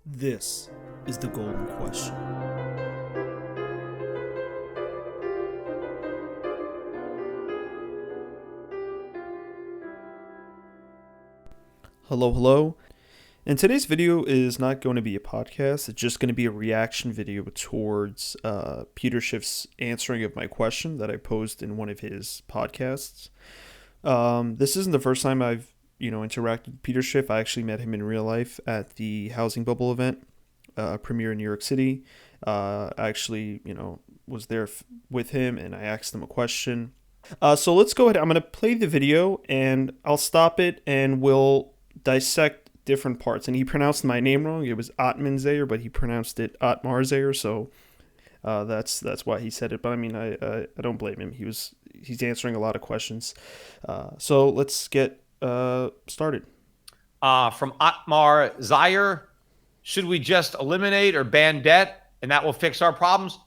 This is the golden question. Hello, hello. And today's video is not going to be a podcast. It's just going to be a reaction video towards Peter Schiff's answering of my question that I posed in one of his podcasts. This isn't the first time I've interacted with Peter Schiff. I actually met him in real life at the housing bubble event premiere in New York City. I actually was there with him, and I asked him a question. So let's go ahead. I'm going to play the video, and I'll stop it, and we'll dissect different parts. And he pronounced my name wrong. It was Atmanzayer, but he pronounced it Atmarzayer. So that's why he said it. But I mean, I don't blame him. He's answering a lot of questions. So let's get started. From Atmar Zaire, should we just eliminate or ban debt and that will fix our problems?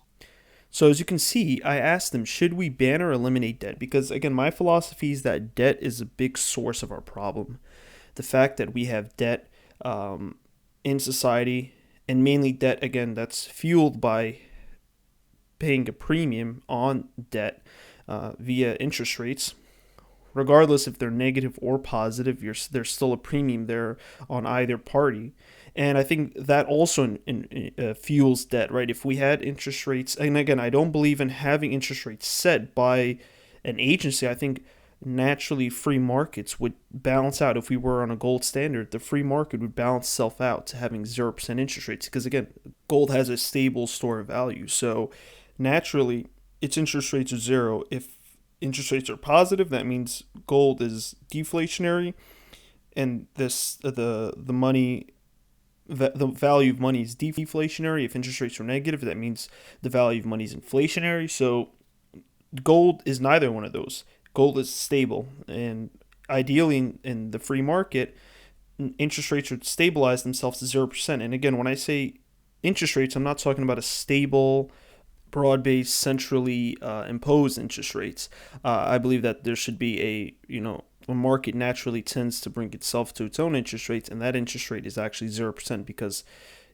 So as you can see, I asked him, should we ban or eliminate debt? Because again, my philosophy is that debt is a big source of our problem. The fact that we have debt in society, and mainly debt, again, that's fueled by paying a premium on debt via interest rates. Regardless if they're negative or positive, there's still a premium there on either party. And I think that also fuels debt, right? If we had interest rates, and again, I don't believe in having interest rates set by an agency. I think naturally free markets would balance out. If we were on a gold standard, the free market would balance itself out to having 0% interest rates, because again, gold has a stable store of value. So naturally, its interest rates are zero. If interest rates are positive, that means gold is deflationary, and the money, the value of money is deflationary. If interest rates are negative, that means the value of money is inflationary. So gold is neither one of those. Gold is stable, and ideally in the free market, interest rates would stabilize themselves to 0%. And again, when I say interest rates, I'm not talking about a stable, broad-based, centrally imposed interest rates. I believe that there should be a market naturally tends to bring itself to its own interest rates, and that interest rate is actually 0%, because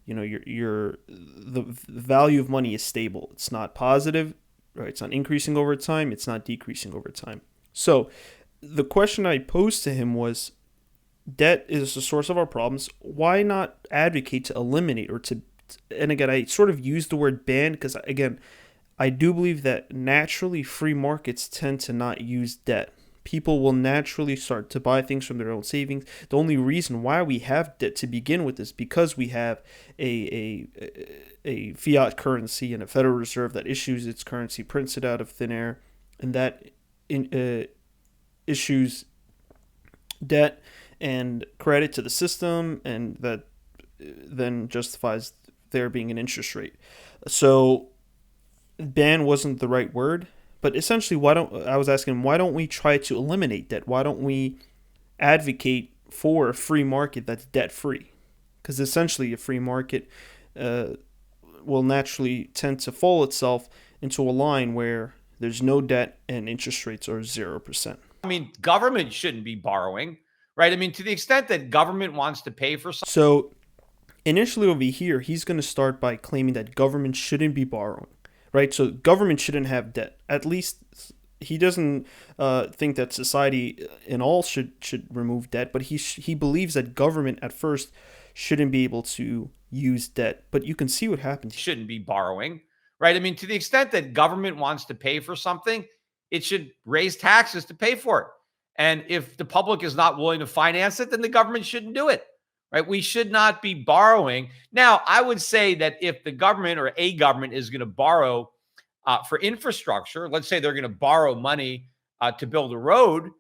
the value of money is stable. It's not positive, right? It's not increasing over time. It's not decreasing over time. So the question I posed to him was, debt is the source of our problems. Why not advocate to eliminate or to, and again, I sort of use the word ban because, again, I do believe that naturally free markets tend to not use debt. People will naturally start to buy things from their own savings. The only reason why we have debt to begin with is because we have a fiat currency and a Federal Reserve that issues its currency, prints it out of thin air, and that issues debt and credit to the system, and that then justifies there being an interest rate. So ban wasn't the right word, but essentially I was asking, why don't we try to eliminate debt? Why don't we advocate for a free market that's debt free? Because essentially a free market will naturally tend to fall itself into a line where there's no debt and interest rates are 0%. I mean, government shouldn't be borrowing, right? I mean, to the extent that government wants to pay for something. So initially over here, he's going to start by claiming that government shouldn't be borrowing, right? So government shouldn't have debt. At least he doesn't think that society in all should remove debt, but he believes that government at first shouldn't be able to use debt. But you can see what happens. Shouldn't be borrowing, right? I mean, to the extent that government wants to pay for something, it should raise taxes to pay for it. And if the public is not willing to finance it, then the government shouldn't do it, right? We should not be borrowing. Now, I would say that if the government or a government is going to borrow for infrastructure, let's say they're going to borrow money to build a road,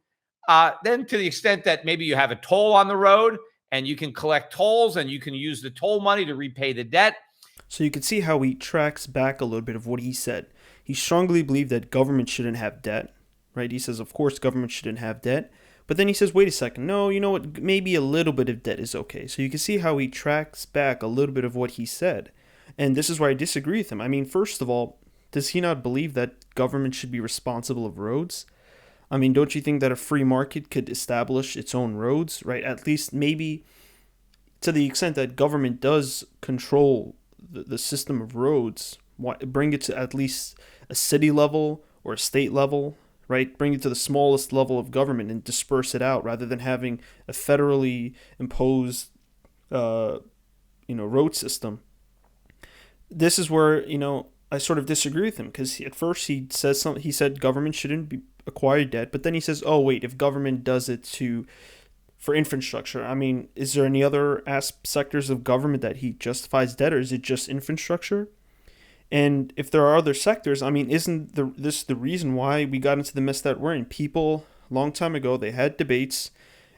then to the extent that maybe you have a toll on the road and you can collect tolls and you can use the toll money to repay the debt. So you can see how he tracks back a little bit of what he said. He strongly believed that government shouldn't have debt, right? He says, of course, government shouldn't have debt. But then he says, wait a second, no, you know what, maybe a little bit of debt is okay. So you can see how he tracks back a little bit of what he said. And this is where I disagree with him. I mean, first of all, does he not believe that government should be responsible of roads? I mean, don't you think that a free market could establish its own roads, right? At least maybe to the extent that government does control the system of roads, bring it to at least a city level or a state level, right? Bring it to the smallest level of government and disperse it out rather than having a federally imposed, uh, road system. This is where I sort of disagree with him because at first he says something. He said government shouldn't be acquire debt, but then he says, "Oh wait, if government does it to for infrastructure, I mean, is there any other sectors of government that he justifies debt, or is it just infrastructure?" And if there are other sectors, I mean, isn't this the reason why we got into the mess that we're in? People, a long time ago, they had debates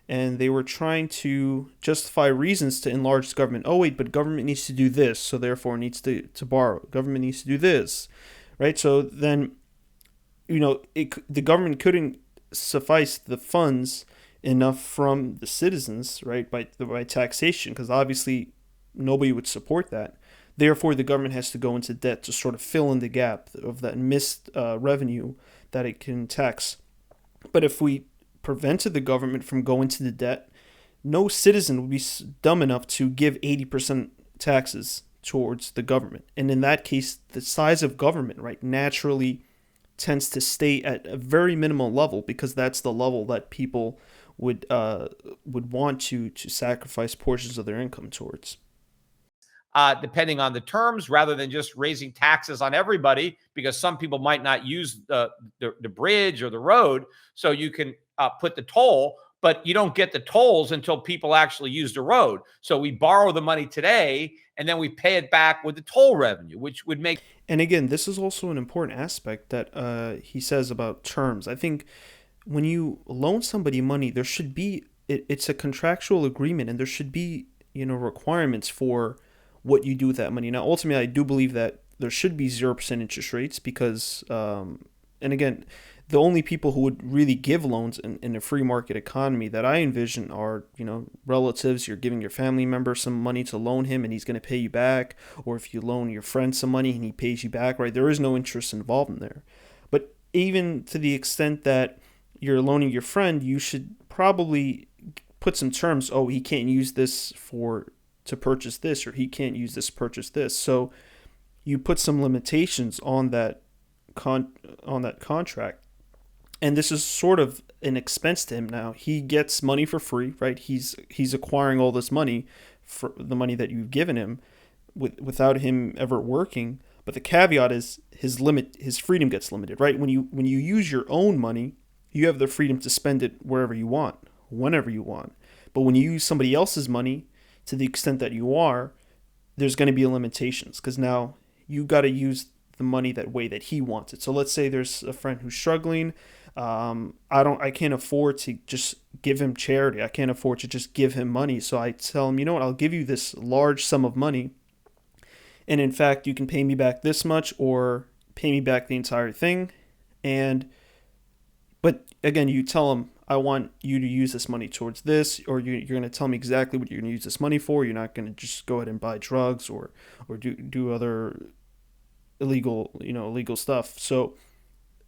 and they were trying to justify reasons to enlarge government. Oh, wait, but government needs to do this, so therefore it needs to borrow. Government needs to do this, right? So then, the government couldn't suffice the funds enough from the citizens, right, by taxation, because obviously nobody would support that. Therefore, the government has to go into debt to sort of fill in the gap of that missed revenue that it can tax. But if we prevented the government from going to the debt, no citizen would be dumb enough to give 80% taxes towards the government. And in that case, the size of government, right, naturally tends to stay at a very minimal level because that's the level that people would want to sacrifice portions of their income towards. Depending on the terms, rather than just raising taxes on everybody, because some people might not use the bridge or the road. So you can put the toll, but you don't get the tolls until people actually use the road. So we borrow the money today and then we pay it back with the toll revenue, which would make. And again, this is also an important aspect that he says about terms. I think when you loan somebody money, there should be it's a contractual agreement, and there should be requirements for what you do with that money. Now, ultimately, I do believe that there should be 0% interest rates because, and again, the only people who would really give loans in a free market economy that I envision are, relatives. You're giving your family member some money to loan him and he's going to pay you back. Or if you loan your friend some money and he pays you back, right? There is no interest involved in there. But even to the extent that you're loaning your friend, you should probably put some terms. Oh, he can't use this to purchase this, or he can't use this to purchase this. So you put some limitations on that contract, and this is sort of an expense to him. Now he gets money for free, right? He's acquiring all this money for the money that you've given him without him ever working. But the caveat is his freedom gets limited, right? When you use your own money, you have the freedom to spend it wherever you want, whenever you want. But when you use somebody else's money, to the extent that you are, there's going to be limitations because now you got to use the money that way that he wants it. So let's say there's a friend who's struggling. I can't afford to just give him charity. I can't afford to just give him money. So I tell him, you know what? I'll give you this large sum of money, and in fact, you can pay me back this much or pay me back the entire thing. But again, you tell him, I want you to use this money towards this, or you're going to tell me exactly what you're going to use this money for. You're not going to just go ahead and buy drugs or do other illegal stuff. So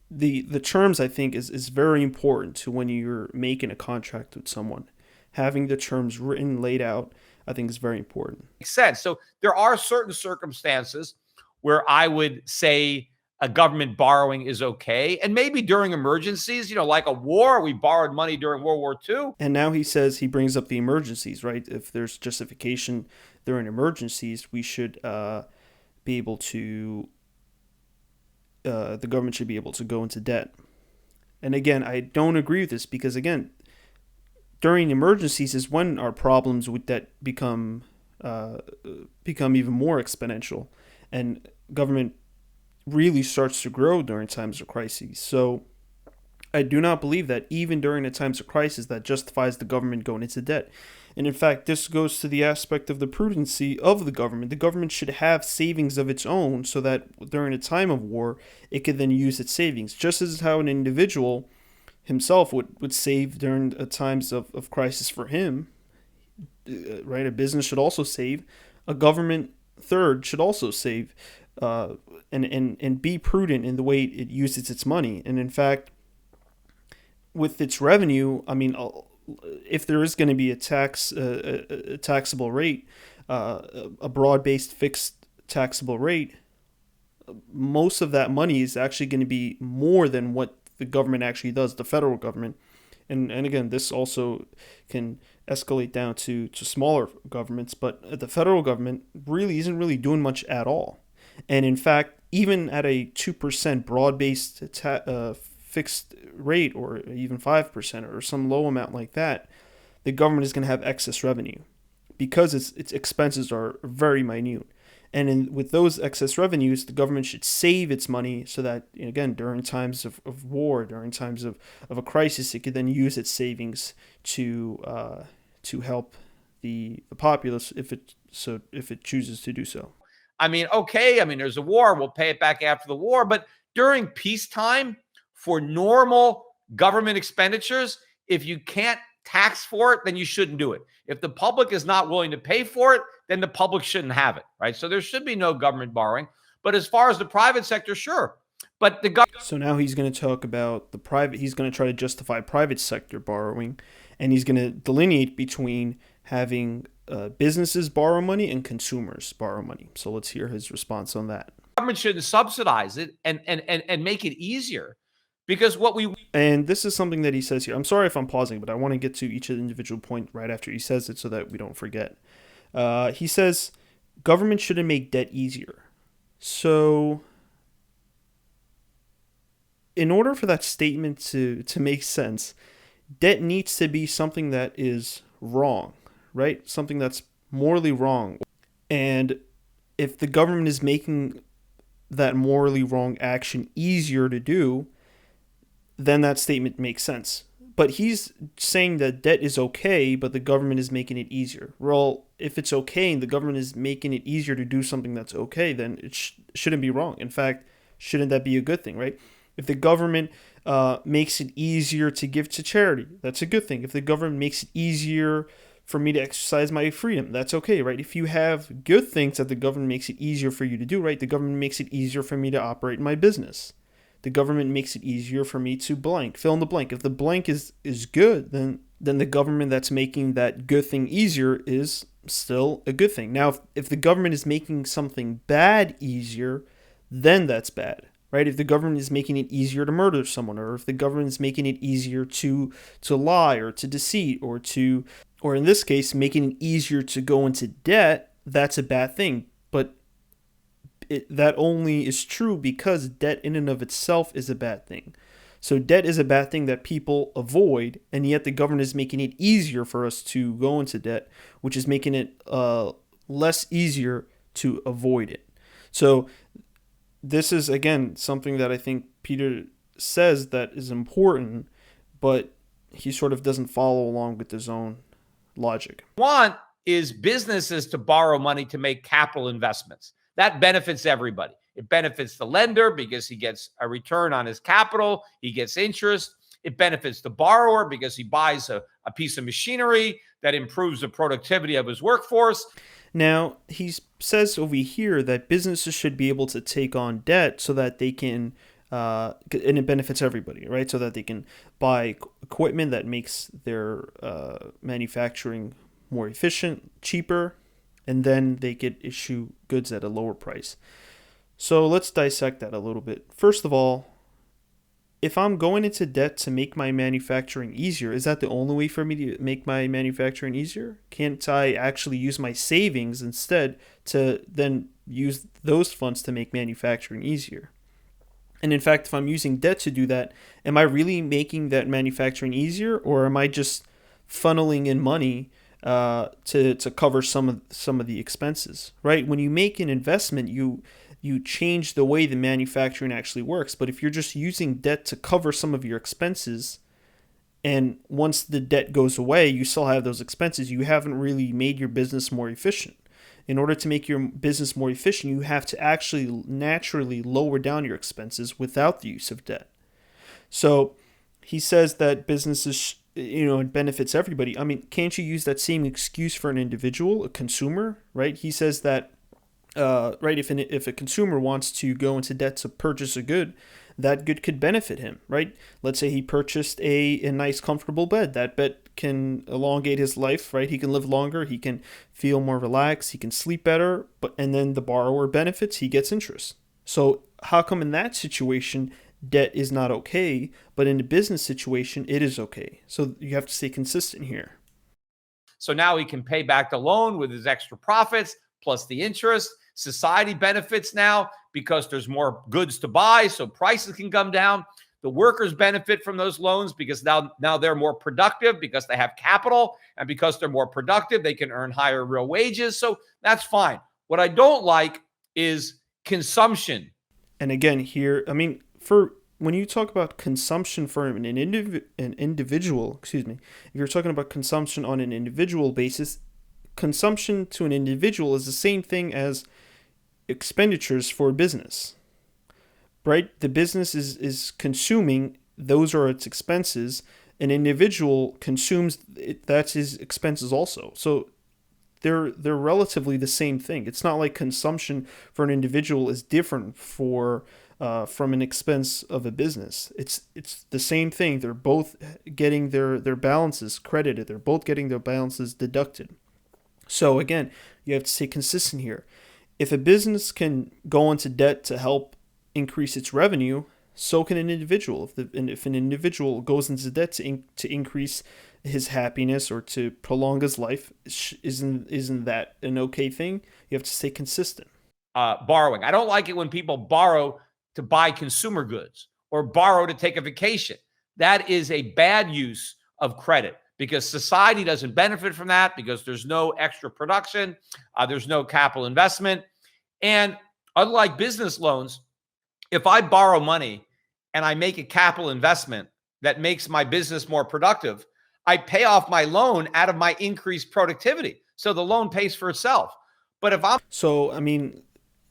the terms, I think, is very important to when you're making a contract with someone. Having the terms written, laid out, I think is very important. Makes sense. So there are certain circumstances where I would say a government borrowing is okay. And maybe during emergencies, like a war, we borrowed money during World War II. And now he brings up the emergencies, right? If there's justification during emergencies, we should be able to, the government should be able to go into debt. And again, I don't agree with this because, again, during emergencies is when our problems with debt become even more exponential, and government really starts to grow during times of crises. So I do not believe that even during the times of crisis that justifies the government going into debt. And in fact, this goes to the aspect of the prudency of the government. The government should have savings of its own so that during a time of war, it could then use its savings, just as how an individual himself would save during times of crisis for him, right? A business should also save. A government third should also save. And be prudent in the way it uses its money. And in fact, with its revenue, I mean, if there is going to be a a taxable rate, a broad-based fixed taxable rate, most of that money is actually going to be more than what the government actually does, the federal government. And again, this also can escalate down to smaller governments, but the federal government really isn't really doing much at all. And in fact, even at a 2% broad-based fixed rate, or even 5% or some low amount like that, the government is going to have excess revenue because its expenses are very minute. And with those excess revenues, the government should save its money so that, again, during times of war, during times of a crisis, it could then use its savings to help the populace if it chooses to do so. I mean, okay, I mean, there's a war, we'll pay it back after the war, but during peacetime, for normal government expenditures, if you can't tax for it, then you shouldn't do it. If the public is not willing to pay for it, then the public shouldn't have it, right? So there should be no government borrowing. But as far as the private sector, sure. But the government. So now he's going to talk about the private. He's going to try to justify private sector borrowing, and he's going to delineate between having businesses borrow money and consumers borrow money. So let's hear his response on that. Government shouldn't subsidize it and make it easier, because what we. And this is something that he says here. I'm sorry if I'm pausing, but I want to get to each individual point right after he says it so that we don't forget. He says government shouldn't make debt easier. So in order for that statement to make sense, debt needs to be something that is wrong, right? Something that's morally wrong. And if the government is making that morally wrong action easier to do, then that statement makes sense. But he's saying that debt is okay, but the government is making it easier. Well, if it's okay and the government is making it easier to do something that's okay, then it shouldn't be wrong. In fact, shouldn't that be a good thing, right? If the government makes it easier to give to charity, that's a good thing. If the government makes it easier for me to exercise my freedom, that's okay, right? If you have good things that the government makes it easier for you to do, right? The government makes it easier for me to operate my business. The government makes it easier for me to blank, fill in the blank. If the blank is good, then the government that's making that good thing easier is still a good thing. Now, if the government is making something bad easier, then that's bad, right? If the government is making it easier to murder someone, or if the government is making it easier to lie or to deceit, or in this case, making it easier to go into debt, that's a bad thing. But that only is true because debt in and of itself is a bad thing. So debt is a bad thing that people avoid, and yet the government is making it easier for us to go into debt, which is making it less easier to avoid it. So this is, again, something that I think Peter says that is important, but he sort of doesn't follow along with his own logic. Want is businesses to borrow money to make capital investments. That benefits everybody. It benefits the lender because he gets a return on his capital. He gets interest. It benefits the borrower because he buys a piece of machinery that improves the productivity of his workforce. Now, he says over here that businesses should be able to take on debt so that they can, and it benefits everybody, right? So that they can buy equipment that makes their manufacturing more efficient, cheaper, and then they could issue goods at a lower price. So let's dissect that a little bit. First of all, if I'm going into debt to make my manufacturing easier, is that the only way for me to make my manufacturing easier? Can't I actually use my savings instead to then use those funds to make manufacturing easier? And in fact, if I'm using debt to do that, am I really making that manufacturing easier, or am I just funneling in money to cover some of the expenses, right? When you make an investment, you change the way the manufacturing actually works. But if you're just using debt to cover some of your expenses, and once the debt goes away, you still have those expenses, you haven't really made your business more efficient. In order to make your business more efficient, you have to actually naturally lower down your expenses without the use of debt. So he says that businesses, it benefits everybody. I mean, can't you use that same excuse for an individual, a consumer, right? He says that, right, if a consumer wants to go into debt to purchase a good, that good could benefit him, right? Let's say he purchased a nice, comfortable bed. That bed can elongate his life, right? He can live longer, he can feel more relaxed, he can sleep better, but and then the borrower benefits, he gets interest. So how come in that situation debt is not okay, but in a business situation it is okay? So you have to stay consistent here. So now he can pay back the loan with his extra profits plus the interest. Society benefits now because there's more goods to buy, so prices can come down. The workers benefit from those loans because now they're more productive because they have capital, and because they're more productive, they can earn higher real wages. So that's fine. What I don't like is consumption. And again, here, I mean, for when you talk about consumption for an individual, excuse me, if you're talking about consumption on an individual basis, consumption to an individual is the same thing as expenditures for a business, right? The business is consuming, those are its expenses. An individual consumes, that's his expenses also. So they're relatively the same thing. It's not like consumption for an individual is different for from an expense of a business. It's the same thing. They're both getting their balances credited. They're both getting their balances deducted. So again, you have to stay consistent here. If a business can go into debt to help increase its revenue, so can an individual. If an individual goes into debt to increase his happiness or to prolong his life, isn't that an okay thing? You have to stay consistent. Borrowing. I don't like it when people borrow to buy consumer goods or borrow to take a vacation. That is a bad use of credit because society doesn't benefit from that because there's no extra production, there's no capital investment. And unlike business loans, if I borrow money and I make a capital investment that makes my business more productive, I pay off my loan out of my increased productivity. So the loan pays for itself. But if I'm So, I mean,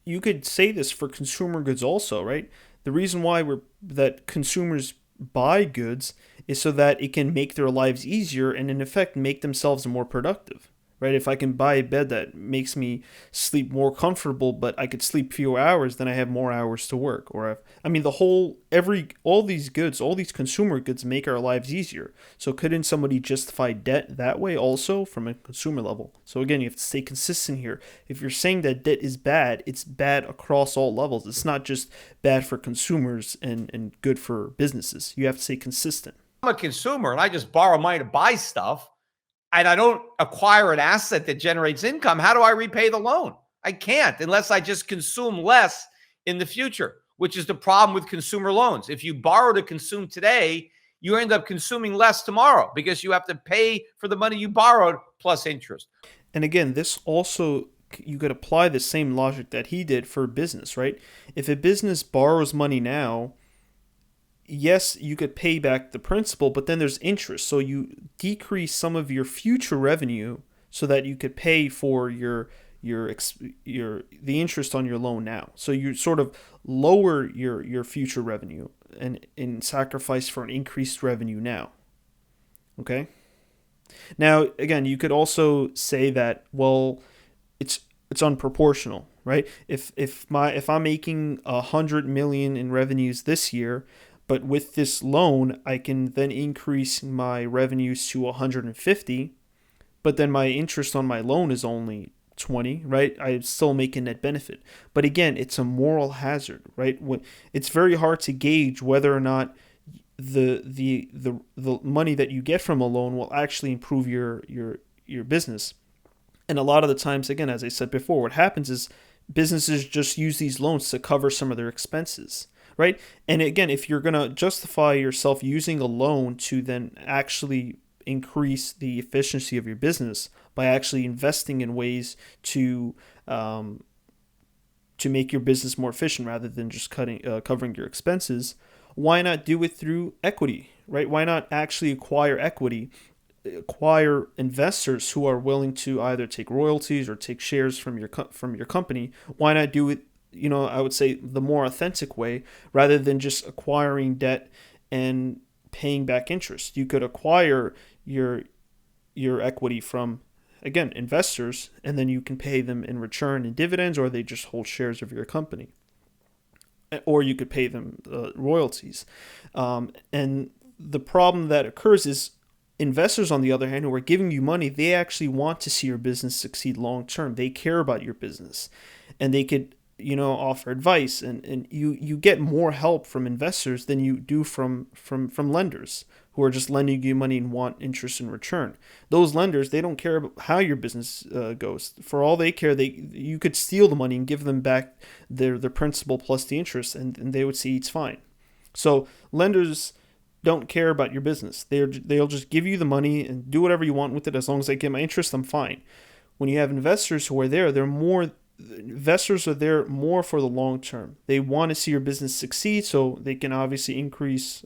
you could say this for consumer goods also, right? The reason why that consumers buy goods is so that it can make their lives easier and in effect make themselves more productive. Right? If I can buy a bed that makes me sleep more comfortable, but I could sleep fewer hours, then I have more hours to work. I mean, all these goods, all these consumer goods make our lives easier. So couldn't somebody justify debt that way also from a consumer level? So again, you have to stay consistent here. If you're saying that debt is bad, it's bad across all levels. It's not just bad for consumers and good for businesses. You have to stay consistent. a consumer and I just borrow money to buy stuff, and I don't acquire an asset that generates income, how do I repay the loan? I can't unless I just consume less in the future, which is the problem with consumer loans. If you borrow to consume today, you end up consuming less tomorrow because you have to pay for the money you borrowed plus interest. And again, this also, you could apply the same logic that he did for business, right? If a business borrows money now, yes, you could pay back the principal, but then there's interest. So you decrease some of your future revenue so that you could pay for the interest on your loan now. So you sort of lower your future revenue and in sacrifice for an increased revenue now. Okay? Now, again, you could also say that, well, it's unproportional, right? If I'm making 100 million in revenues this year, but with this loan, I can then increase my revenues to 150, but then my interest on my loan is only 20, right? I'm still making net benefit. But again, it's a moral hazard, right? It's very hard to gauge whether or not the money that you get from a loan will actually improve your business. And a lot of the times, again, as I said before, what happens is businesses just use these loans to cover some of their expenses, right? And again, if you're going to justify yourself using a loan to then actually increase the efficiency of your business by actually investing in ways to make your business more efficient rather than just covering your expenses, why not do it through equity, right? Why not actually acquire equity, acquire investors who are willing to either take royalties or take shares from your company? Why not do it, I would say the more authentic way rather than just acquiring debt and paying back interest? You could acquire your equity from, again, investors, and then you can pay them in return in dividends, or they just hold shares of your company, or you could pay them royalties. And the problem that occurs is Investors, on the other hand, who are giving you money, they actually want to see your business succeed long term. They care about your business, and they could, offer advice, and you get more help from investors than you do from lenders who are just lending you money and want interest in return. Those lenders, they don't care about how your business goes. For all they care, you could steal the money and give them back their principal plus the interest, and they would see it's fine. So lenders don't care about your business. They'll just give you the money and do whatever you want with it. As long as I get my interest, I'm fine. When you have investors who are there, investors are there more for the long term. They want to see your business succeed, so they can obviously increase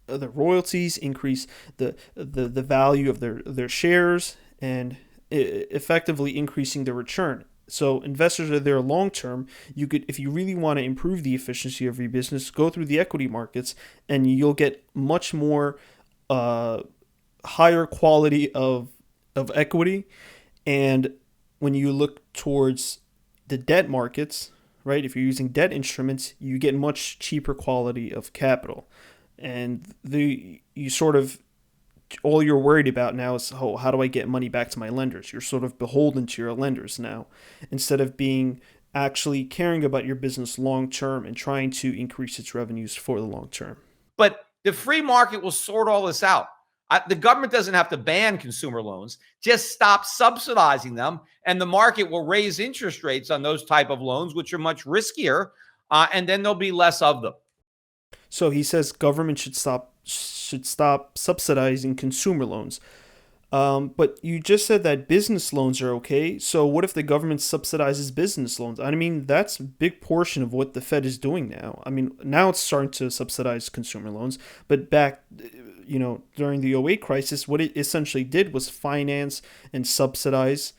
the royalties, increase the value of their shares, and effectively increasing the return. So investors are there long term. You could, if you really want to improve the efficiency of your business, go through the equity markets, and you'll get much more higher quality of equity. And when you look towards the debt markets, right? If you're using debt instruments, you get much cheaper quality of capital, and you sort of, all you're worried about now is, oh, how do I get money back to my lenders? You're sort of beholden to your lenders now, instead of being actually caring about your business long term and trying to increase its revenues for the long term. But the free market will sort all this out. The government doesn't have to ban consumer loans, just stop subsidizing them, and the market will raise interest rates on those type of loans, which are much riskier, and then there'll be less of them. So he says government should stop subsidizing consumer loans. But you just said that business loans are okay. So what if the government subsidizes business loans? I mean, that's a big portion of what the Fed is doing now. I mean, now it's starting to subsidize consumer loans, but back, during the '08 crisis, what it essentially did was finance and subsidize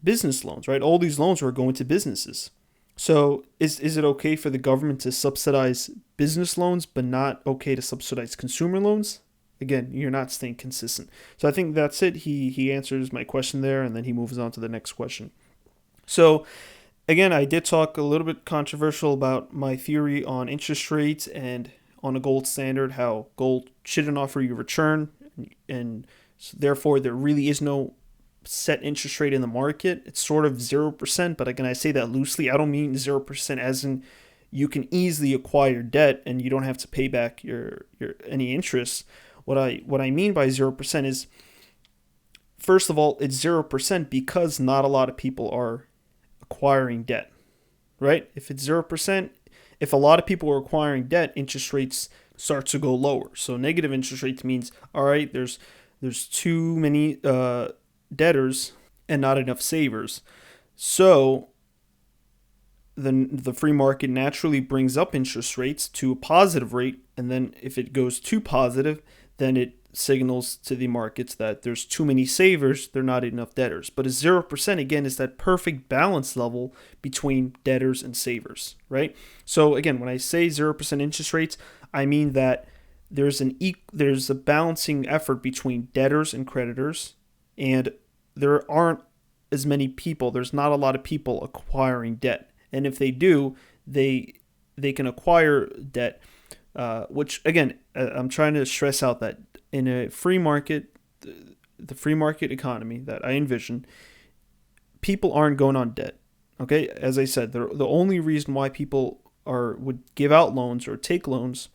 business loans, right? All these loans were going to businesses. So is it okay for the government to subsidize business loans, but not okay to subsidize consumer loans? Again, you're not staying consistent. So I think that's it. He answers my question there, and then he moves on to the next question. So again, I did talk a little bit controversial about my theory on interest rates and on a gold standard, how gold shouldn't offer you return, and so therefore there really is no set interest rate in the market. It's sort of 0%, but again, I say that loosely. I don't mean 0% as in you can easily acquire debt and you don't have to pay back your any interest. What I mean by 0% is, first of all, it's 0% because not a lot of people are acquiring debt, right? If it's 0%, if a lot of people are acquiring debt, interest rates start to go lower. So negative interest rates means, all right, there's too many debtors and not enough savers. So the free market naturally brings up interest rates to a positive rate, and then if it goes too positive, then it signals to the markets that there's too many savers, there are not enough debtors. But a 0%, again, is that perfect balance level between debtors and savers, right? So again, when I say 0% interest rates, I mean that there's a balancing effort between debtors and creditors, and there aren't as many people. There's not a lot of people acquiring debt, and if they do, they can acquire debt. Which again, I'm trying to stress out that in a free market, the free market economy that I envision, people aren't going on debt. Okay, as I said, the only reason why people would give out loans or take loans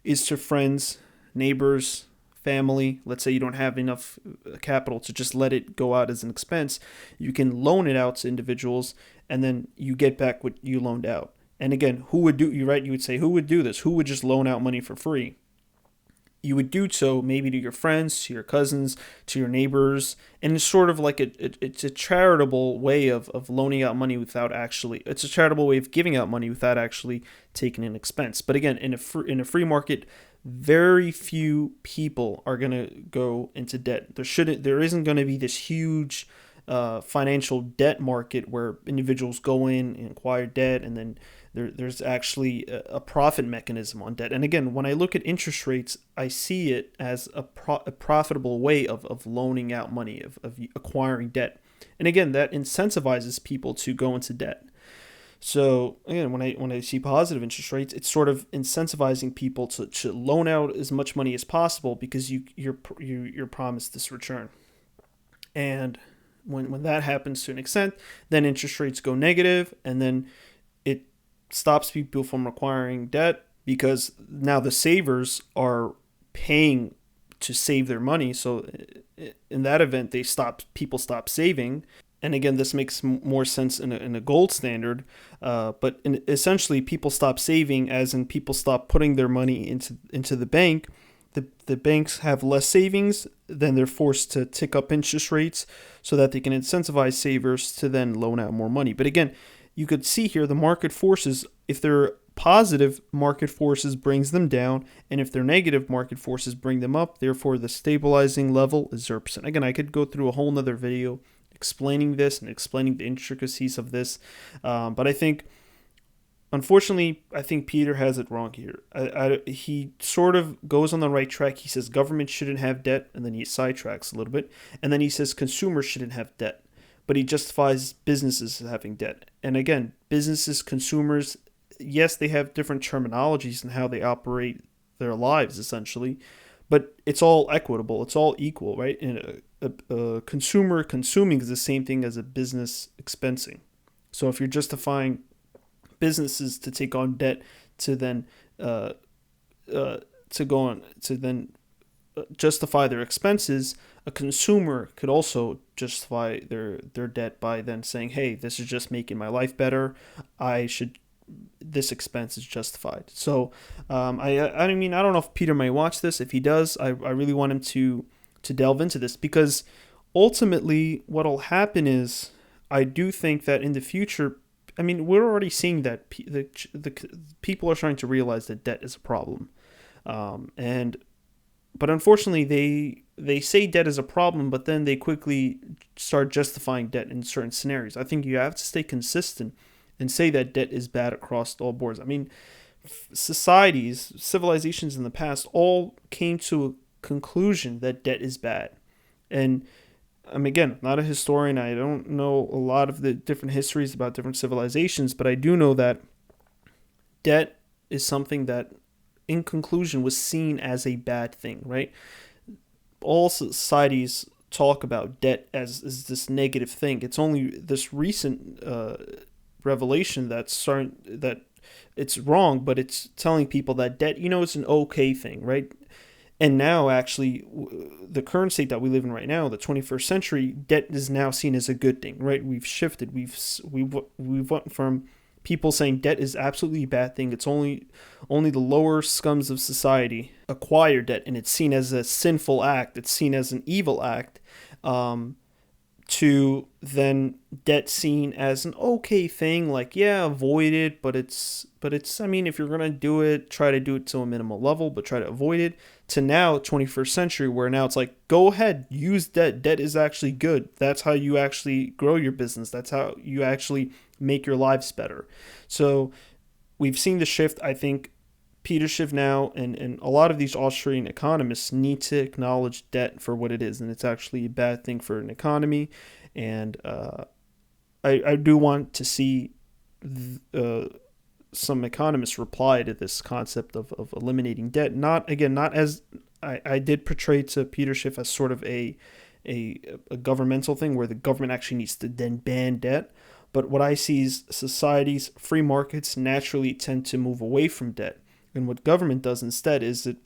is to friends, neighbors, family. Let's say you don't have enough capital to just let it go out as an expense. You can loan it out to individuals, and then you get back what you loaned out. And again, who would do, you right? You would say, who would do this? Who would just loan out money for free? You would do so maybe to your friends, to your cousins, to your neighbors, and it's sort of like it's a charitable way of loaning out money without actually. It's a charitable way of giving out money without actually taking an expense. But again, in a free market, very few people are going to go into debt. There isn't going to be this huge financial debt market where individuals go in and acquire debt, and then there's actually a profit mechanism on debt. And again, when I look at interest rates, I see it as a profitable way of loaning out money, of acquiring debt. And again, that incentivizes people to go into debt. So again, when I see positive interest rates, it's sort of incentivizing people to loan out as much money as possible because you're promised this return. And when that happens to an extent, then interest rates go negative, and then it stops people from requiring debt because now the savers are paying to save their money. So in that event, people stop saving. And again, this makes more sense in a gold standard, but essentially, people stop saving, as in people stop putting their money into the bank. The banks have less savings, then they're forced to tick up interest rates so that they can incentivize savers to then loan out more money. But again, you could see here the market forces, if they're positive, market forces brings them down, and if they're negative, market forces bring them up. Therefore, the stabilizing level is 0%. Again, I could go through a whole nother video explaining this and explaining the intricacies of this, but I think, unfortunately, I think Peter has it wrong here. He sort of goes on the right track. He says government shouldn't have debt, and then he sidetracks a little bit, and then he says consumers shouldn't have debt, but he justifies businesses having debt. And again, businesses, consumers, yes, they have different terminologies and how they operate their lives essentially, but it's all equitable. It's all equal, right? And a consumer consuming is the same thing as a business expensing. So if you're justifying businesses to take on debt to then uh, to go on to then justify their expenses, a consumer could also justify their debt by then saying, "Hey, this is just making my life better. I should this expense is justified." So I mean, I don't know if Peter may watch this. If he does, I really want him to delve into this, because ultimately what'll happen is, I do think that in the future, I mean, we're already seeing that the people are starting to realize that debt is a problem, and but unfortunately they say debt is a problem, but then they quickly start justifying debt in certain scenarios. I think you have to stay consistent and say that debt is bad across all boards. I mean, societies, civilizations in the past all came to a conclusion that debt is bad. And I'm again not a historian. I don't know a lot of the different histories about different civilizations, but I do know that debt is something that, in conclusion, was seen as a bad thing, right? All societies talk about debt as this negative thing. It's only this recent revelation that it's wrong, but it's telling people that debt, it's an okay thing, right? And now, actually, the current state that we live in right now, the 21st century, debt is now seen as a good thing, right? We've shifted. We've went from people saying debt is absolutely a bad thing. It's only the lower scums of society acquire debt, and it's seen as a sinful act. It's seen as an evil act. To then debt seen as an okay thing, like, yeah, avoid it, but it's I mean, if you're gonna do it, try to do it to a minimal level, but try to avoid it. To now, 21st century, where now it's like, go ahead, use debt is actually good. That's how you actually grow your business. That's how you actually make your lives better. So we've seen the shift. I think Peter Schiff now and a lot of these Austrian economists need to acknowledge debt for what it is, and it's actually a bad thing for an economy. And I do want to see some economists reply to this concept of eliminating debt. Not as I did portray to Peter Schiff as sort of a governmental thing where the government actually needs to then ban debt. But what I see is societies, free markets naturally tend to move away from debt. And what government does instead is it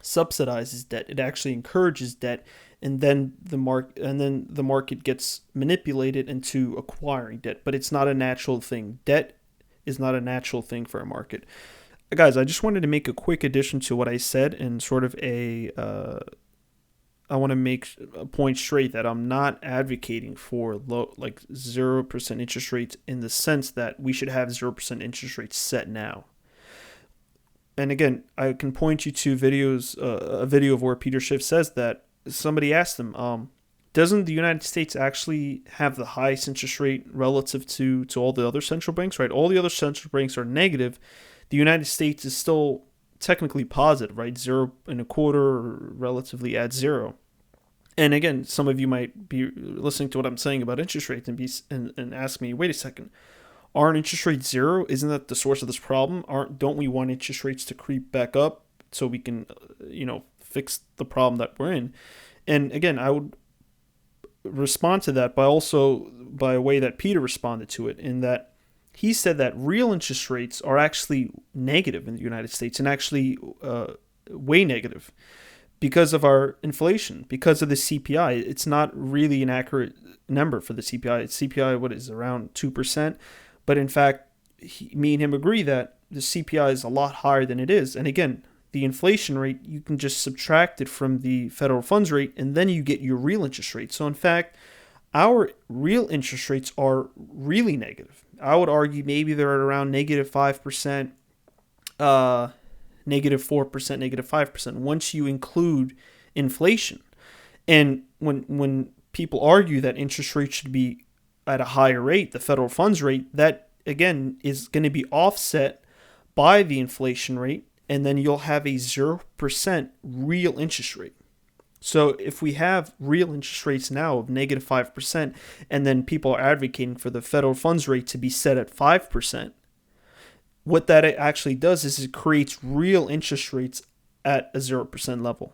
subsidizes debt. It actually encourages debt, and then the market gets manipulated into acquiring debt. But it's not a natural thing. Debt is not a natural thing for a market. Guys, I just wanted to make a quick addition to what I said, and sort of I want to make a point straight that I'm not advocating for low, like 0% interest rates, in the sense that we should have 0% interest rates set now. And again, I can point you to a video of where Peter Schiff says that somebody asked him, doesn't the United States actually have the highest interest rate relative to all the other central banks, right? All the other central banks are negative. The United States is still technically positive, right? 0.25, or relatively at zero. And again, some of you might be listening to what I'm saying about interest rates and ask me, wait a second, Aren't interest rates zero? Isn't that the source of this problem? Don't we want interest rates to creep back up so we can, fix the problem that we're in? And again, I would respond to that by a way that Peter responded to it, in that he said that real interest rates are actually negative in the United States, and actually way negative, because of our inflation, because of the CPI. It's not really an accurate number for the CPI. CPI, what is around 2%, but in fact, me and him agree that the CPI is a lot higher than it is. And again, the inflation rate, you can just subtract it from the federal funds rate, and then you get your real interest rate. So in fact, our real interest rates are really negative. I would argue maybe they're at around -5%, -4%, -5% once you include inflation. And when people argue that interest rates should be at a higher rate, the federal funds rate, that again is going to be offset by the inflation rate, and then you'll have a 0% real interest rate. So if we have real interest rates now of -5%, and then people are advocating for the federal funds rate to be set at 5%, what that actually does is it creates real interest rates at a 0% level.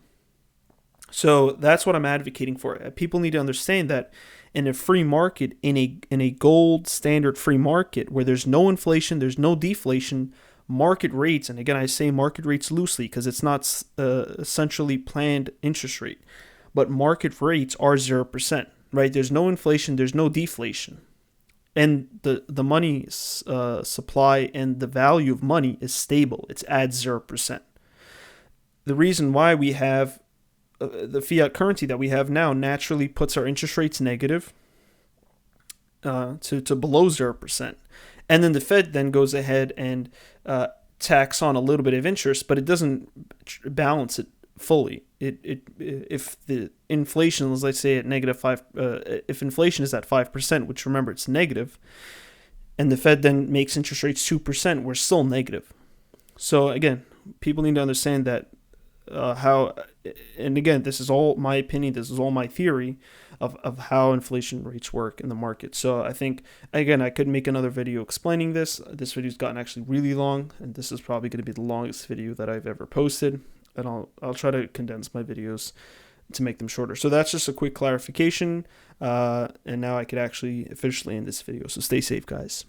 So that's what I'm advocating for. People need to understand that in a free market, in a gold standard free market where there's no inflation, there's no deflation, market rates, and again I say market rates loosely because it's not a centrally planned interest rate, but market rates are 0%, right? There's no inflation, there's no deflation, and the money supply and the value of money is stable. It's at 0%. The reason why we have the fiat currency that we have now naturally puts our interest rates negative to below 0%. And then the Fed then goes ahead and tacks on a little bit of interest, but it doesn't balance it fully. If the inflation, as I say, at -5, if inflation is at 5%, which remember it's negative, and the Fed then makes interest rates 2%, we're still negative. So again, people need to understand that how, and again, this is all my opinion, this is all my theory of how inflation rates work in the market. So I think, again, I could make another video explaining this. This video's gotten actually really long, and this is probably going to be the longest video that I've ever posted. And I'll try to condense my videos to make them shorter. So that's just a quick clarification. And now I could actually officially end this video. So stay safe, guys.